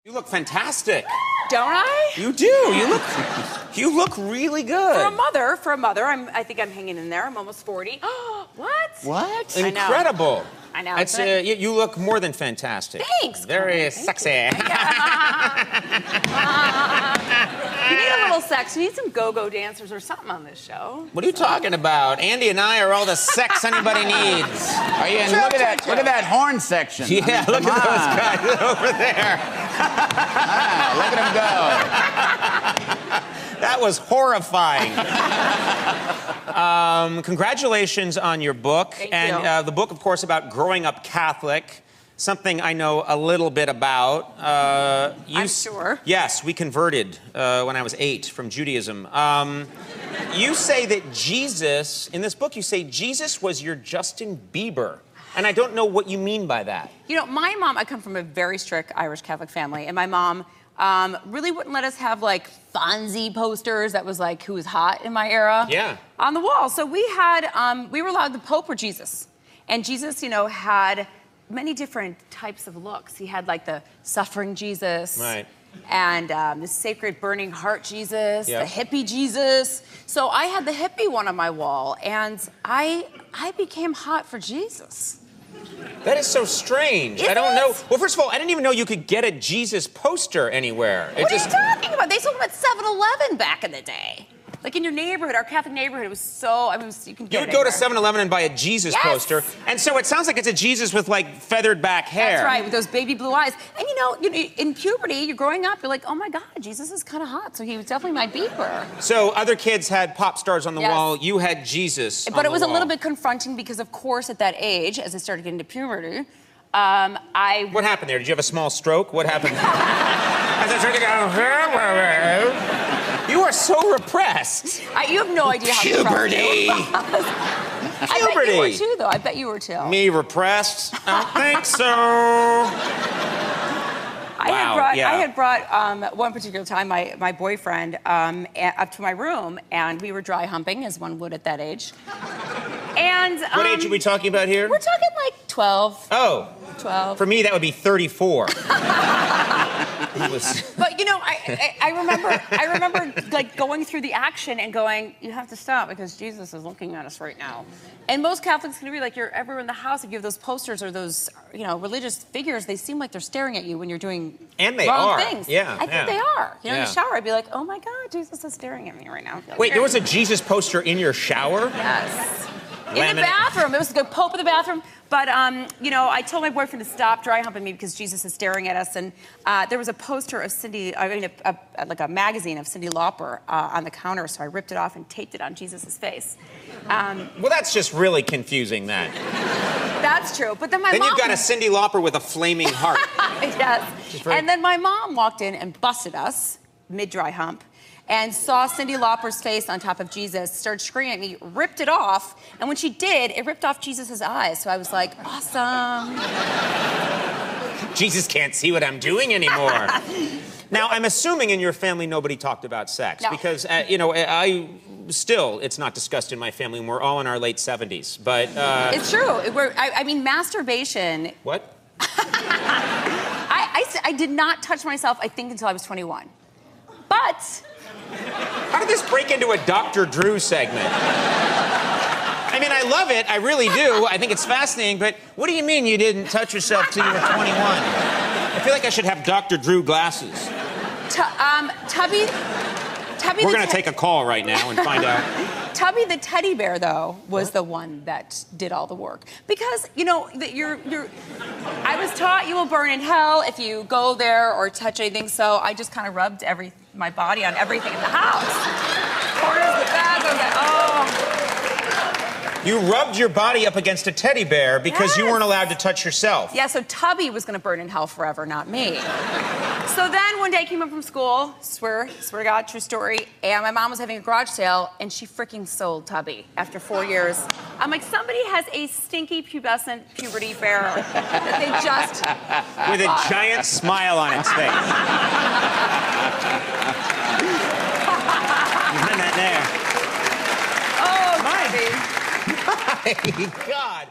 You look fantastic. Don't I? You do. You look really good. For a mother, I think I'm hanging in there. I'm almost 40. What? Incredible. I know. It's, you look more than fantastic. Thanks. Very sexy. You need a little sex. You need some go-go dancers or something on this show. What are you talking about? Andy and I are all the sex anybody needs. Are you? And look at that horn section. Yeah, look at those guys over there. Look at them go. That was horrifying. Congratulations on your book. Thank you. The book, of course, about growing up Catholic, something I know a little bit about. I'm sure. Yes, we converted when I was 8 from Judaism. You say that Jesus, in this book, you say Jesus was your Justin Bieber. And I don't know what you mean by that. You know, my mom, I come from a very strict Irish Catholic family, and my mom really wouldn't let us have, like, Fonzie posters. That was, like, who was hot in my era. Yeah. On the wall. So we were allowed the Pope or Jesus. And Jesus, you know, had many different types of looks. He had, like, the suffering Jesus. Right. And the sacred burning heart Jesus, Yep. the hippie Jesus. So I had the hippie one on my wall, and I became hot for Jesus. That is so strange. Isn't I don't know. it? Well, first of all, I didn't even know you could get a Jesus poster anywhere. What are you talking about? They sold them at 7-Eleven back in the day. Like in your neighborhood, our Catholic neighborhood, it was so, I mean, you can get You would go to 7-Eleven and buy a Jesus poster. And so it sounds like it's a Jesus with, like, feathered back hair. That's right, with those baby blue eyes. And you know, in puberty, you're growing up, you're like, oh my God, Jesus is kind of hot. So he was definitely my Bieber. So other kids had pop stars on the Yes. wall. You had Jesus But it was a little bit confronting because, of course, at that age, as I started getting to puberty, What happened there? Did you have a small stroke? What happened? As I started to go, you are so repressed. You have no idea how Puberty. I bet you were too, though. I bet you were too. Me repressed? I don't think so. I had brought one particular time my boyfriend up to my room, and we were dry humping, as one would at that age. And what age are we talking about here? We're talking like 12. Oh. 12. For me, that would be 34. But you know, I remember like going through the action and going, you have to stop because Jesus is looking at us right now. And most Catholics can be like, you're ever in the house, if you have those posters or those, you know, religious figures, they seem like they're staring at you when you're doing wrong things. Yeah, I think they are. You know, Yeah. in the shower, I'd be like, oh my God, Jesus is staring at me right now. Wait, there was a Jesus poster in your shower? Yes. In the bathroom. It was the Pope in the bathroom. But, you know, I told my boyfriend to stop dry humping me because Jesus is staring at us. And there was a poster of like a magazine of Cyndi Lauper on the counter. So I ripped it off and taped it on Jesus' face. Well, that's just really confusing, that. That's true. But then my mom... Then you've got a Cyndi Lauper with a flaming heart. Yes. And then my mom walked in and busted us mid-dry hump, and saw Cyndi Lauper's face on top of Jesus, started screaming at me, ripped it off, and when she did, it ripped off Jesus' eyes. So I was like, awesome. Jesus can't see what I'm doing anymore. Now, I'm assuming in your family nobody talked about sex. No. Because, you know, it's not discussed in my family, and we're all in our late 70s. But, It's true. I mean, masturbation... What? I did not touch myself, I think, until I was 21. But... How did this break into a Dr. Drew segment? I mean, I love it. I really do. I think it's fascinating. But what do you mean you didn't touch yourself till you were 21? I feel like I should have Dr. Drew glasses. Tubby... We're going to take a call right now and find out. Tubby the teddy bear, though, was the one that did all the work. Because, you know, I was taught you will burn in hell if you go there or touch anything, so I just kind of rubbed my body on everything in the house. Corners, the bathroom, You rubbed your body up against a teddy bear because you weren't allowed to touch yourself. Yeah, so Tubby was going to burn in hell forever, not me. So then one day I came home from school, swear to God, true story, and my mom was having a garage sale, and she freaking sold Tubby after 4 years. I'm like, somebody has a stinky pubescent puberty bear that they just... With a giant smile on its face. Behind that there. Oh, Tubby. My God.